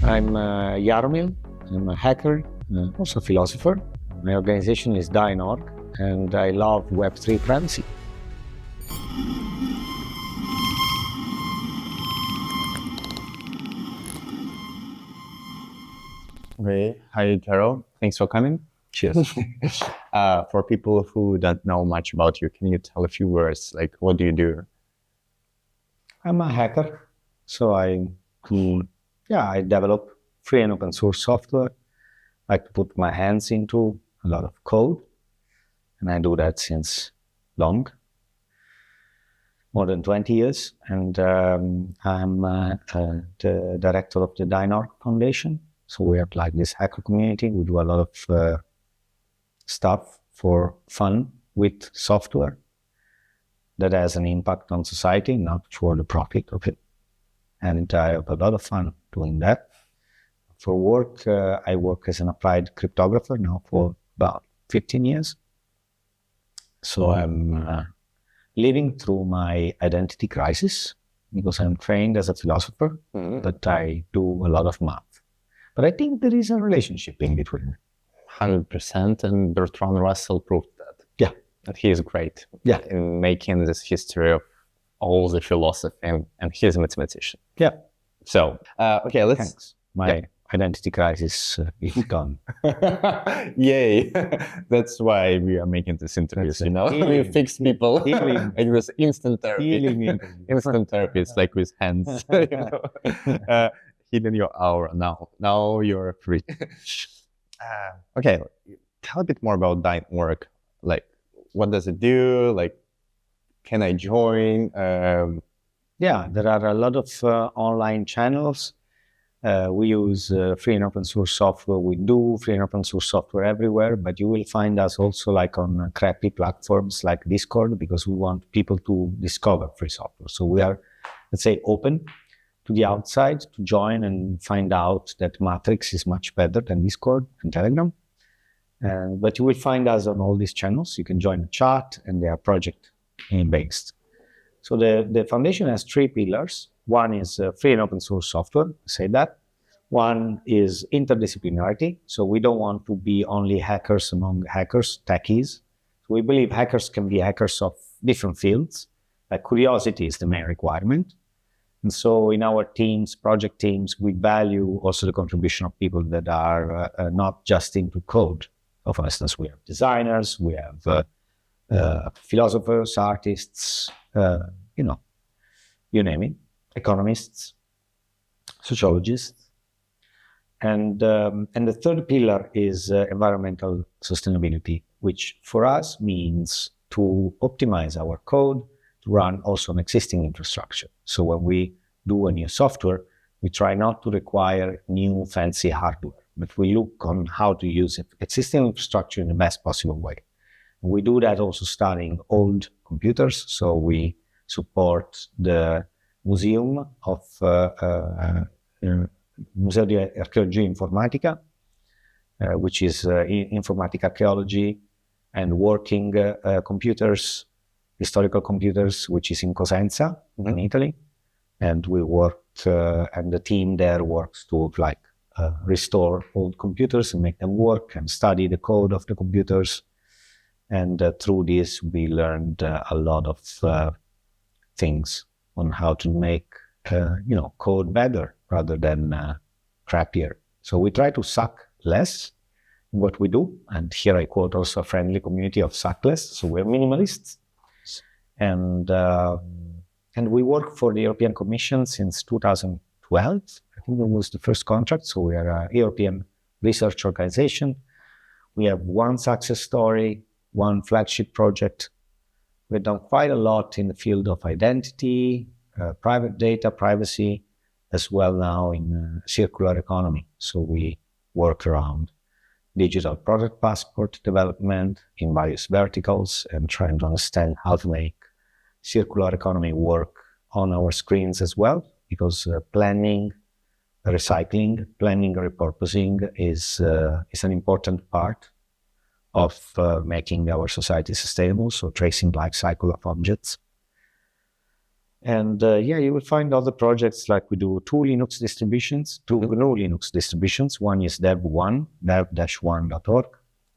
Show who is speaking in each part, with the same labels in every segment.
Speaker 1: I'm Jaromil. I'm a hacker, also a philosopher. My organization is Dynorg, and I love Web3 privacy.
Speaker 2: Okay. Hi, Jaro. Thanks for coming.
Speaker 1: Cheers.
Speaker 2: For people who don't know much about you, can you tell a few words? Like, what do you do?
Speaker 1: I'm a hacker, so I develop free and open source software. I like to put my hands into a lot of code, and I do that since more than 20 years. And I'm the director of the Dynorg Foundation. So we have like this hacker community. We do a lot of stuff for fun with software that has an impact on society, not for the profit of it. And I have a lot of fun doing that. For work, I work as an applied cryptographer now for about 15 years. So I'm living through my identity crisis because I'm trained as a philosopher, but I do a lot of math. But I think there is a relationship in between.
Speaker 2: 100%. And Bertrand Russell proved that.
Speaker 1: Yeah.
Speaker 2: That he is great.
Speaker 1: Yeah.
Speaker 2: In making this history of all the philosophy, and he's a mathematician.
Speaker 1: Yeah.
Speaker 2: So, okay, let's...
Speaker 1: Thanks. My identity crisis is gone.
Speaker 2: Yay. That's why we are making this interview, you know? We fix people.
Speaker 1: Healing.
Speaker 2: It was instant therapy.
Speaker 1: Healing.
Speaker 2: Instant therapy. It's like with hands. You know? Healing your aura now. Now you're free. Okay, tell a bit more about Dynorg. Like, what does it do? Like, can I join?
Speaker 1: Yeah, there are a lot of online channels. We use free and open source software. We do free and open source software everywhere, but you will find us also like on crappy platforms like Discord, because we want people to discover free software. So we are, let's say, open to the outside to join and find out that Matrix is much better than Discord and Telegram. But you will find us on all these channels. You can join the chat, and they are project-based. So the foundation has three pillars. One is free and open source software, say that. One is interdisciplinarity. So we don't want to be only hackers among hackers, techies. So we believe hackers can be hackers of different fields. Like curiosity is the main requirement. And so in our teams, project teams, we value also the contribution of people that are not just into code. So for instance, we have designers, we have philosophers, artists, you name it, economists, sociologists. And the third pillar is environmental sustainability, which for us means to optimize our code to run also on existing infrastructure. So when we do a new software, we try not to require new fancy hardware, but we look on how to use existing infrastructure in the best possible way. And we do that also studying old computers. So we support the Museum of Museo di Archeologia Informatica, which is informatic archaeology and working computers, historical computers, which is in Cosenza, in Italy. And we worked, and the team there works to restore old computers and make them work and study the code of the computers. And through this, we learned a lot of things on how to make, code better rather than crappier. So we try to suck less in what we do. And here I quote also a friendly community of suckless. So we're minimalists. And we work for the European Commission since 2012. I think it was the first contract. So we are a European research organization. We have one success story, one flagship project. We've done quite a lot in the field of identity, private data, privacy, as well now in circular economy. So we work around digital product passport development in various verticals and trying to understand how to make circular economy work on our screens as well, because planning, recycling, planning, repurposing is an important part of making our society sustainable, so tracing life cycle of objects. And yeah, you will find other projects like we do two Linux distributions, two GNU Linux distributions. One is dev1, dev-1.org,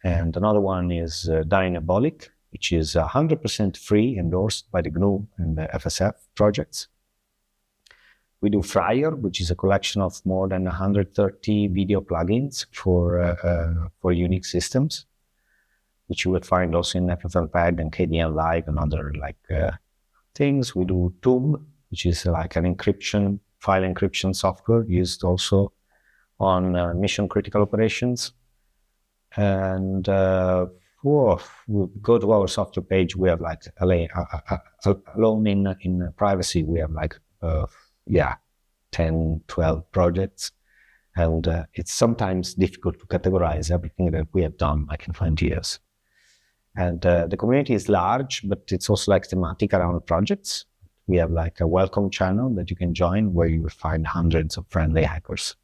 Speaker 1: and another one is Dynabolic, which is 100% free, endorsed by the GNU and the FSF projects. We do Fryer, which is a collection of more than 130 video plugins for Unix systems, which you will find also in FFmpeg and KDN Live and other things. We do Tube, which is like an encryption, file encryption software used also on mission critical operations. And we go to our software page. We have like alone in privacy. We have like 10, 12 projects, and it's sometimes difficult to categorize everything that we have done like in 20 years. And the community is large, but it's also like thematic around projects. We have like a welcome channel that you can join where you will find hundreds of friendly hackers.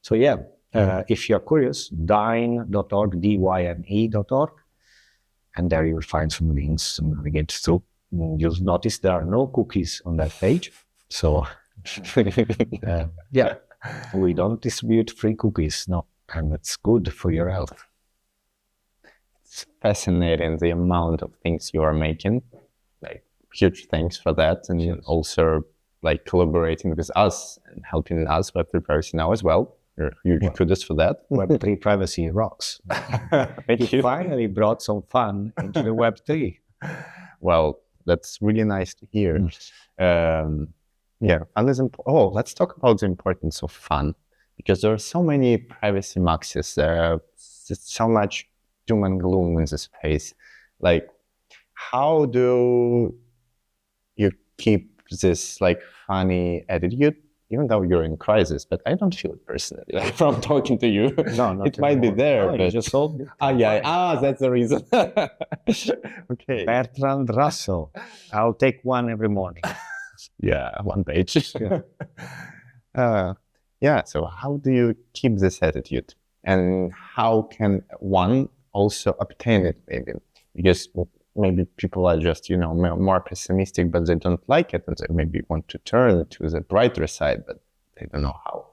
Speaker 1: So yeah, if you're curious, dyne.org, dyne.org, and there you will find some links to navigate through. You'll notice there are no cookies on that page. So yeah, we don't distribute free cookies, no, and it's good for your health.
Speaker 2: It's fascinating the amount of things you are making. Like, huge thanks for that, and
Speaker 1: Yes.
Speaker 2: also like collaborating with us and helping us Web3 privacy now as well. Huge kudos for that.
Speaker 1: Web3 privacy rocks.
Speaker 2: Thank you.
Speaker 1: Finally brought some fun into the Web3.
Speaker 2: Well, that's really nice to hear. Yeah, fun is important. Let's talk about the importance of fun, because there are so many privacy maxes. There's so much doom and gloom in this space. Like, how do you keep this like funny attitude, even though you're in crisis? But I don't feel it personally, like, from talking to you.
Speaker 1: No, not
Speaker 2: it might be
Speaker 1: anymore.
Speaker 2: there,
Speaker 1: No, you
Speaker 2: but
Speaker 1: just solved it.
Speaker 2: that's the reason. Okay.
Speaker 1: Bertrand Russell. I'll take one every morning.
Speaker 2: Yeah, one page.
Speaker 1: Yeah.
Speaker 2: So how do you keep this attitude, and how can one also obtain it? Maybe because maybe people are just more pessimistic, but they don't like it, and they maybe want to turn to the brighter side, but they don't know how.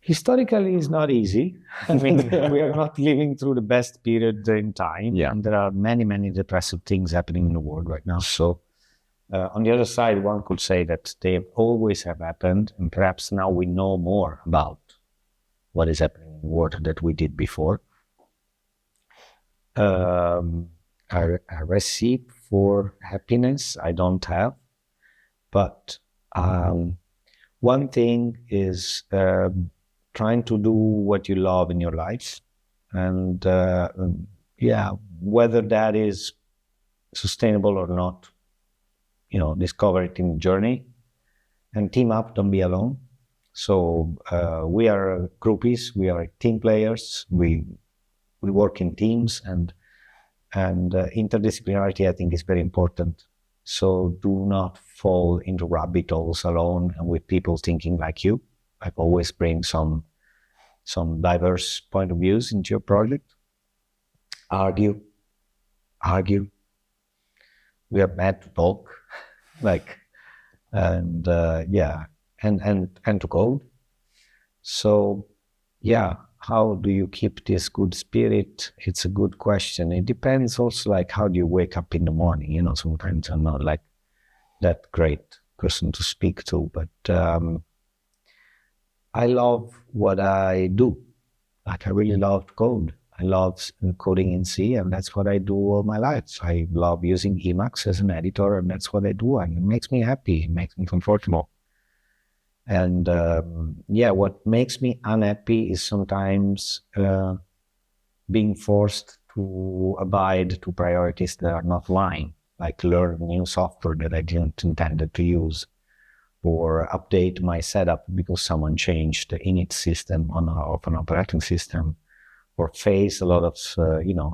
Speaker 1: Historically, it's not easy. I mean, we are not living through the best period in time.
Speaker 2: Yeah.
Speaker 1: And there are many, many depressive things happening in the world right now. So on the other side, one could say that they always have happened. And perhaps now we know more about what is happening in the world than we did before. A recipe for happiness, I don't have. But one thing is trying to do what you love in your life, and whether that is sustainable or not, discover it in the journey, and team up, don't be alone. So we are groupies, we are team players, we work in teams, and interdisciplinarity, I think, is very important. So do not fall into rabbit holes alone and with people thinking like you. Like, always bring some diverse point of views into your project. Argue. We are mad to talk, and to code. So, yeah, how do you keep this good spirit? It's a good question. It depends also, like, how do you wake up in the morning? Sometimes I'm not like that great person to speak to, but I love what I do. Like, I really love to code. I love coding in C, and that's what I do all my life. I love using Emacs as an editor, and that's what I do. And it makes me happy. It makes me comfortable. And what makes me unhappy is sometimes being forced to abide to priorities that are not mine, like learn new software that I didn't intend to use, or update my setup because someone changed the init system of an operating system, or face a lot of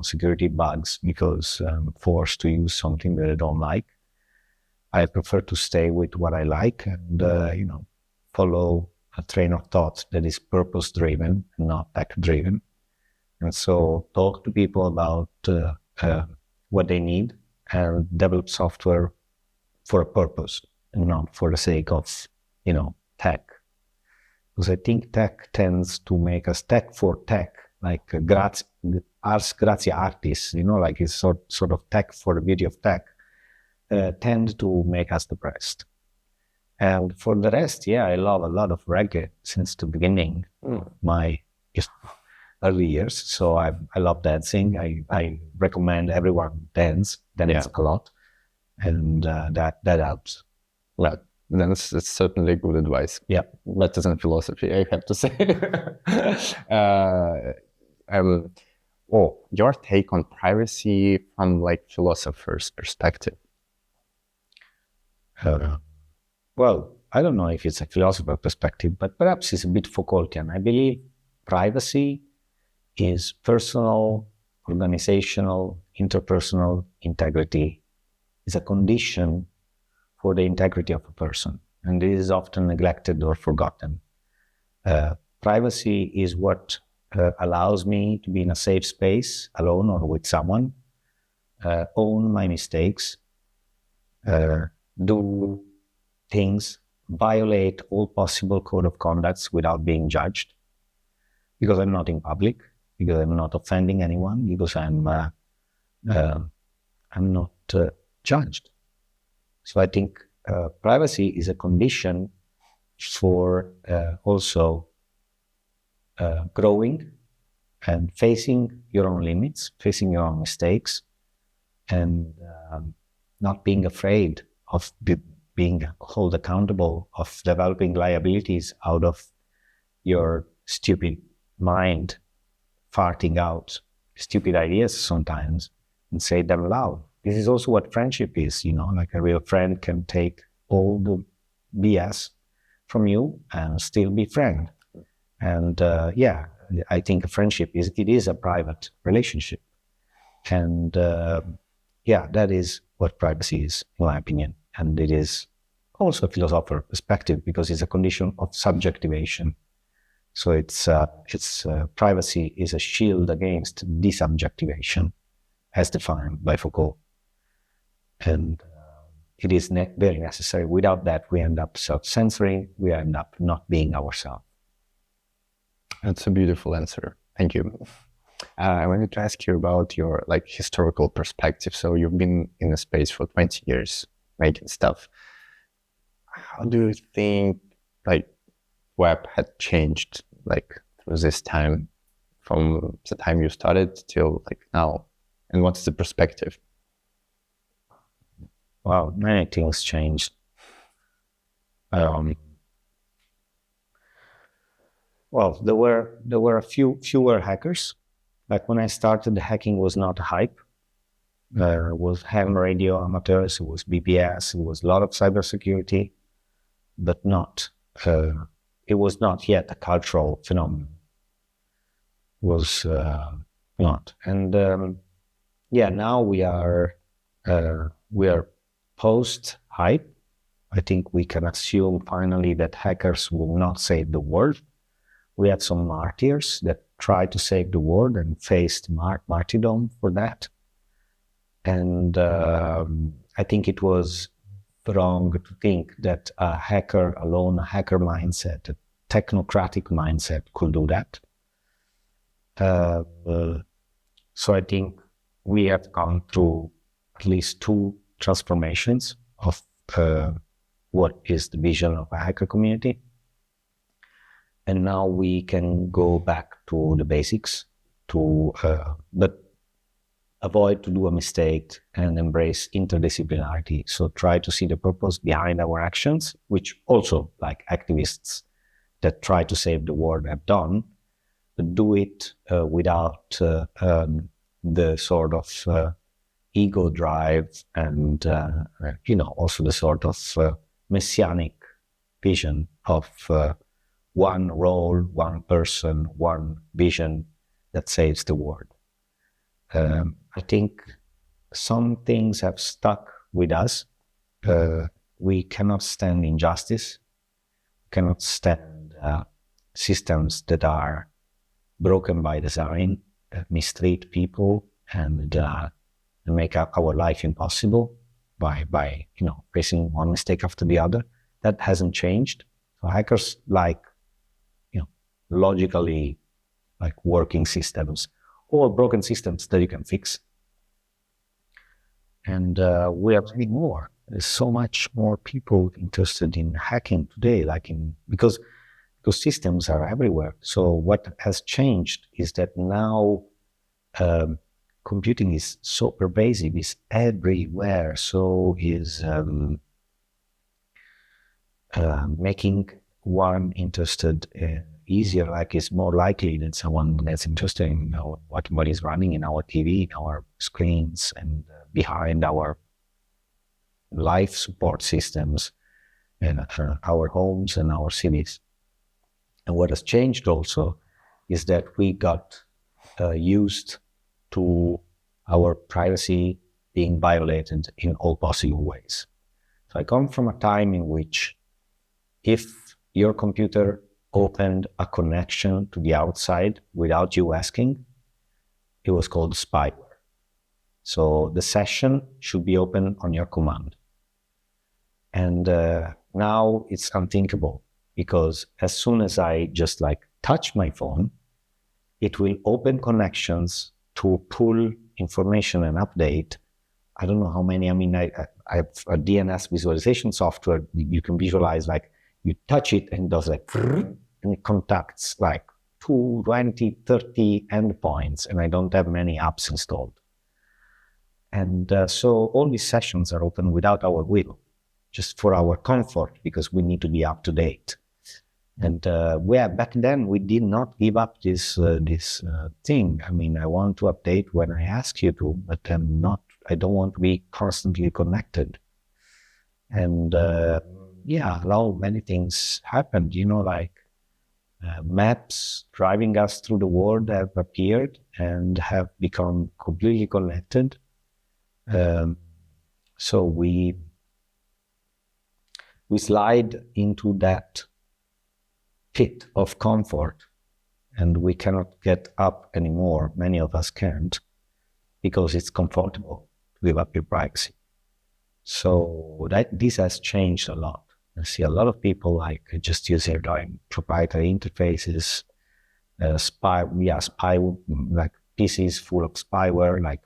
Speaker 1: security bugs because I'm forced to use something that I don't like. I prefer to stay with what I like and follow a train of thought that is purpose-driven, not tech-driven. And so talk to people about what they need and develop software for a purpose and not for the sake of, tech. Because I think tech tends to make us tech for tech, like ars gratia artis, like it's sort of tech for the beauty of tech, tend to make us depressed. And for the rest, yeah, I love a lot of reggae since the beginning, my early years. So I love dancing. I recommend everyone dance a lot, and that helps.
Speaker 2: Well, then it's certainly good advice.
Speaker 1: Yeah,
Speaker 2: that isn't philosophy, I have to say. Your take on privacy from like philosopher's perspective.
Speaker 1: Well, I don't know if it's a philosopher perspective, but perhaps it's a bit Foucaultian. I believe privacy is personal, organizational, interpersonal integrity. Is a condition for the integrity of a person, and it is often neglected or forgotten. Privacy is what allows me to be in a safe space, alone or with someone, own my mistakes, do things, violate all possible code of conducts without being judged, because I'm not in public, because I'm not offending anyone, because I'm not judged. So I think privacy is a condition for also growing and facing your own limits, facing your own mistakes, and not being afraid of being held accountable, of developing liabilities out of your stupid mind, farting out stupid ideas sometimes and say them loud. This is also what friendship is, like a real friend can take all the BS from you and still be friend. And I think a friendship is a private relationship. And that is what privacy is, in my opinion. And it is also a philosopher perspective because it's a condition of subjectivation. So it's privacy is a shield against desubjectivation, as defined by Foucault. And it is very necessary. Without that, we end up self-censoring. We end up not being ourselves.
Speaker 2: That's a beautiful answer. Thank you. I wanted to ask you about your historical perspective. So you've been in the space for 20 years making stuff. How do you think web had changed through this time, from the time you started till now? And what's the perspective?
Speaker 1: Wow, many things changed. Well, there were fewer hackers. Like when I started, the hacking was not a hype. There was ham radio amateurs, it was BBS, it was a lot of cybersecurity, but it was not yet a cultural phenomenon. It was not. And now we are post-hype. I think we can assume finally that hackers will not save the world. We had some martyrs that tried to save the world and faced martyrdom for that. And I think it was wrong to think that a hacker alone, a hacker mindset, a technocratic mindset could do that. So I think we have gone through at least two transformations of what is the vision of a hacker community. And now we can go back to the basics, but avoid to do a mistake and embrace interdisciplinarity. So try to see the purpose behind our actions, which also like activists that try to save the world have done, but do it without the sort of ego drive and, also the sort of messianic vision of one role, one person, one vision that saves the world. I think some things have stuck with us. We cannot stand injustice, cannot stand systems that are broken by design, that mistreat people and make our life impossible. by facing one mistake after the other. That hasn't changed. So hackers like logically working systems or broken systems that you can fix. And we are many more. There's so much more people interested in hacking today, because systems are everywhere. So what has changed is that now computing is so pervasive, is everywhere. So is making one interested easier, it's more likely that someone that's interested in what is running in our TV, in our screens, and behind our life support systems and our homes and our cities. And what has changed also is that we got used to our privacy being violated in all possible ways. So I come from a time in which if your computer opened a connection to the outside without you asking, it was called spyware. So the session should be open on your command. And now it's unthinkable, because as soon as I just touch my phone, it will open connections to pull information and update. I don't know how many. I mean, I have a DNS visualization software. You can visualize you touch it and it does and it contacts 20, 30 endpoints, and I don't have many apps installed. And so all these sessions are open without our will, just for our comfort, because we need to be up to date. And back then we did not give up this thing. I mean, I want to update when I ask you to, but I don't want to be constantly connected. And many things happened, maps driving us through the world have appeared and have become completely connected. So we slide into that pit of comfort, and we cannot get up anymore. Many of us can't, because it's comfortable to give up your privacy. So this has changed a lot. I see a lot of people just use their proprietary interfaces, PCs full of spyware,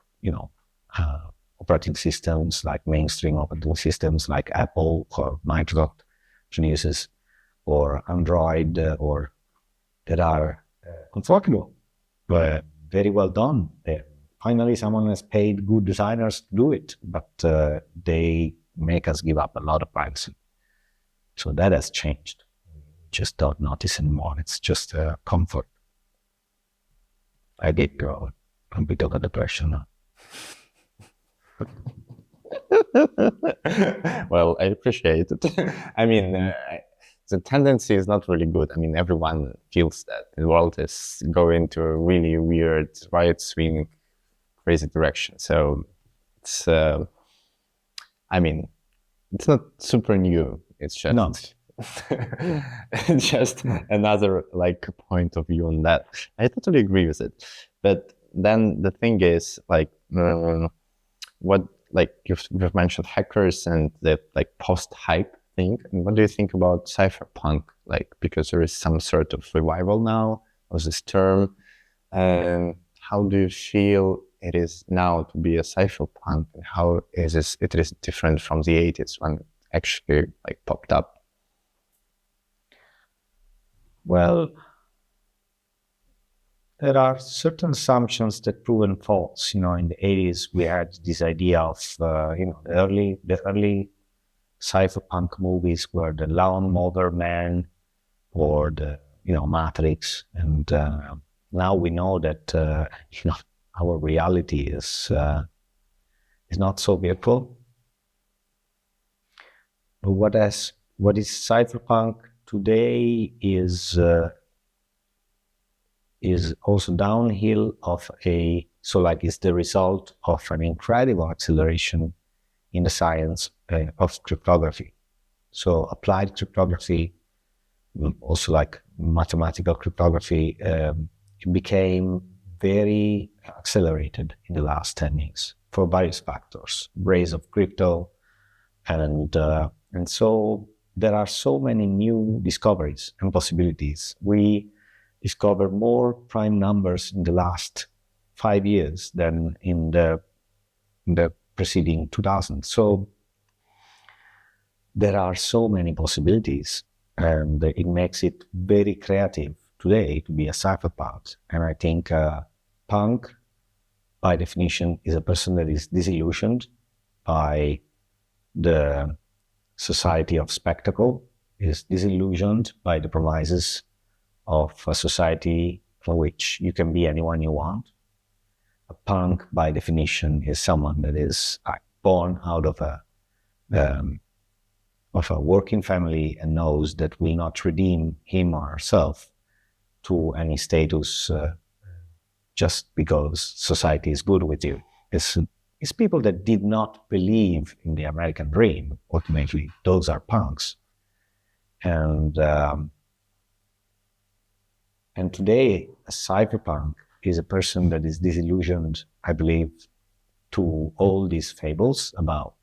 Speaker 1: operating systems like mainstream operating systems like Apple or Microsoft produces, or Android, or that are comfortable, but very well done. Finally, someone has paid good designers to do it, but they make us give up a lot of privacy. So that has changed. Just don't notice anymore. It's just comfort. I did grow a bit of a depression now.
Speaker 2: Well, I appreciate it. I mean, the tendency is not really good. I mean, everyone feels that the world is going to a really weird, right-swing, crazy direction. So it's, it's not super new. It's just
Speaker 1: Not.
Speaker 2: just another point of view on that. I totally agree with it. But then the thing is, what you've mentioned hackers and the post-hype thing. And what do you think about cypherpunk? Because there is some sort of revival now of this term. And how do you feel it is now to be a cypherpunk? And how it is different from the 80s when it actually popped up?
Speaker 1: Well, there are certain assumptions that proven false. In the 80s, we had this idea of, the early cypherpunk movies were the Lawnmower Man or the, Matrix. And now we know that, our reality is not so virtual. But what is cypherpunk today is also downhill it's the result of an incredible acceleration in the science of cryptography. So applied cryptography, also mathematical cryptography, it became very accelerated in the last 10 years for various factors. Rise of crypto, And so there are so many new discoveries and possibilities. We discover more prime numbers in the last 5 years than in the preceding 2000. So there are so many possibilities, and it makes it very creative today to be a cypherpunk. And I think punk, by definition, is a person that is disillusioned by the society of spectacle, is disillusioned by the promises of a society in which you can be anyone you want. A punk, by definition, is someone that is born out of a working family and knows that will not redeem him or herself to any status just because society is good with you. It's people that did not believe in the American dream. Ultimately, those are punks. And today, a cypherpunk is a person that is disillusioned, I believe, to all these fables about,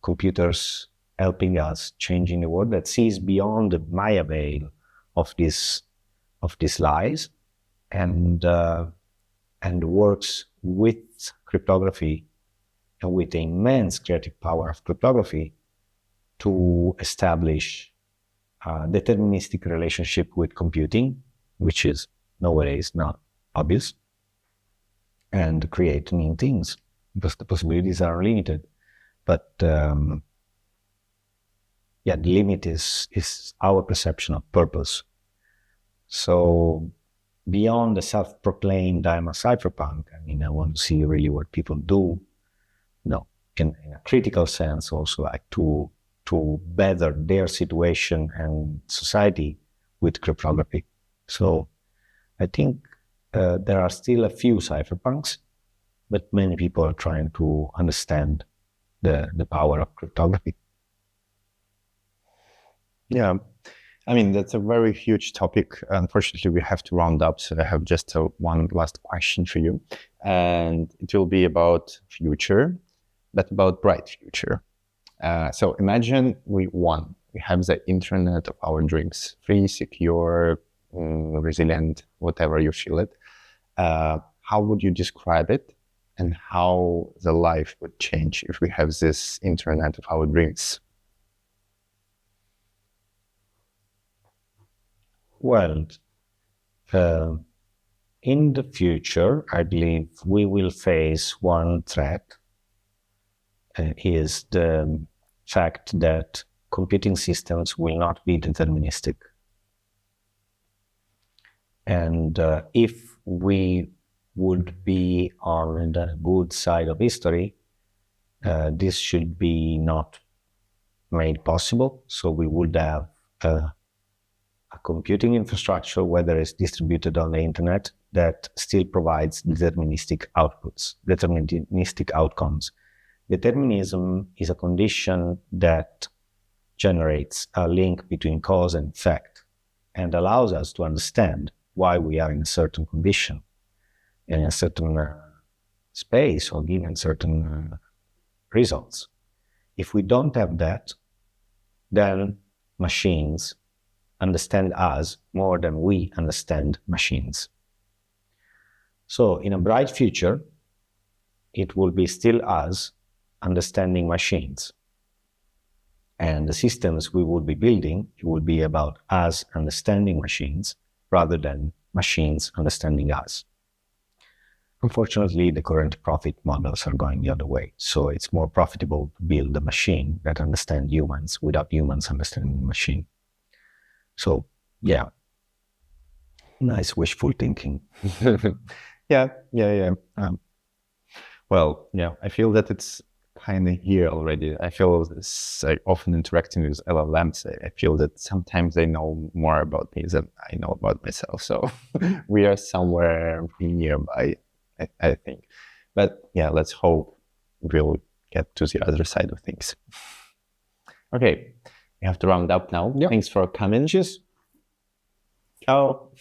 Speaker 1: computers helping us, changing the world, that sees beyond the Maya veil of these lies, and works with cryptography and with the immense creative power of cryptography to establish a deterministic relationship with computing, which is nowadays not obvious, and create new things because the possibilities are limited. But the limit is our perception of purpose. So beyond the self-proclaimed I'm a cypherpunk, I want to see really what people do, in a critical sense, also like to better their situation and society with cryptography. So I think there are still a few cypherpunks, but many people are trying to understand the power of cryptography.
Speaker 2: Yeah, that's a very huge topic. Unfortunately, we have to round up, so I have just one last question for you. And it will be about future, but about bright future. So imagine we won. We have the internet of our dreams, free, secure, resilient, whatever you feel it. How would you describe it? And how the life would change if we have this internet of our dreams?
Speaker 1: Well, in the future, I believe we will face one threat, is the fact that computing systems will not be deterministic. And if we would be on the good side of history, this should be not made possible. So we would have a computing infrastructure, whether it's distributed on the internet, that still provides deterministic outputs, deterministic outcomes. Determinism is a condition that generates a link between cause and effect and allows us to understand why we are in a certain condition, in a certain space, or given certain results. If we don't have that, then machines understand us more than we understand machines. So in a bright future, it will be still us understanding machines. And the systems we will be building, it will be about us understanding machines rather than machines understanding us. Unfortunately, the current profit models are going the other way. So it's more profitable to build a machine that understands humans without humans understanding the machine. So, yeah, nice wishful thinking.
Speaker 2: Yeah. I feel that it's kind of here already. I feel this, often interacting with LLMs, I feel that sometimes they know more about me than I know about myself. So we are somewhere nearby, I think. But yeah, let's hope we'll get to the other side of things. Okay, we have to round up now. Yep. Thanks for coming.
Speaker 1: Cheers.
Speaker 2: Ciao.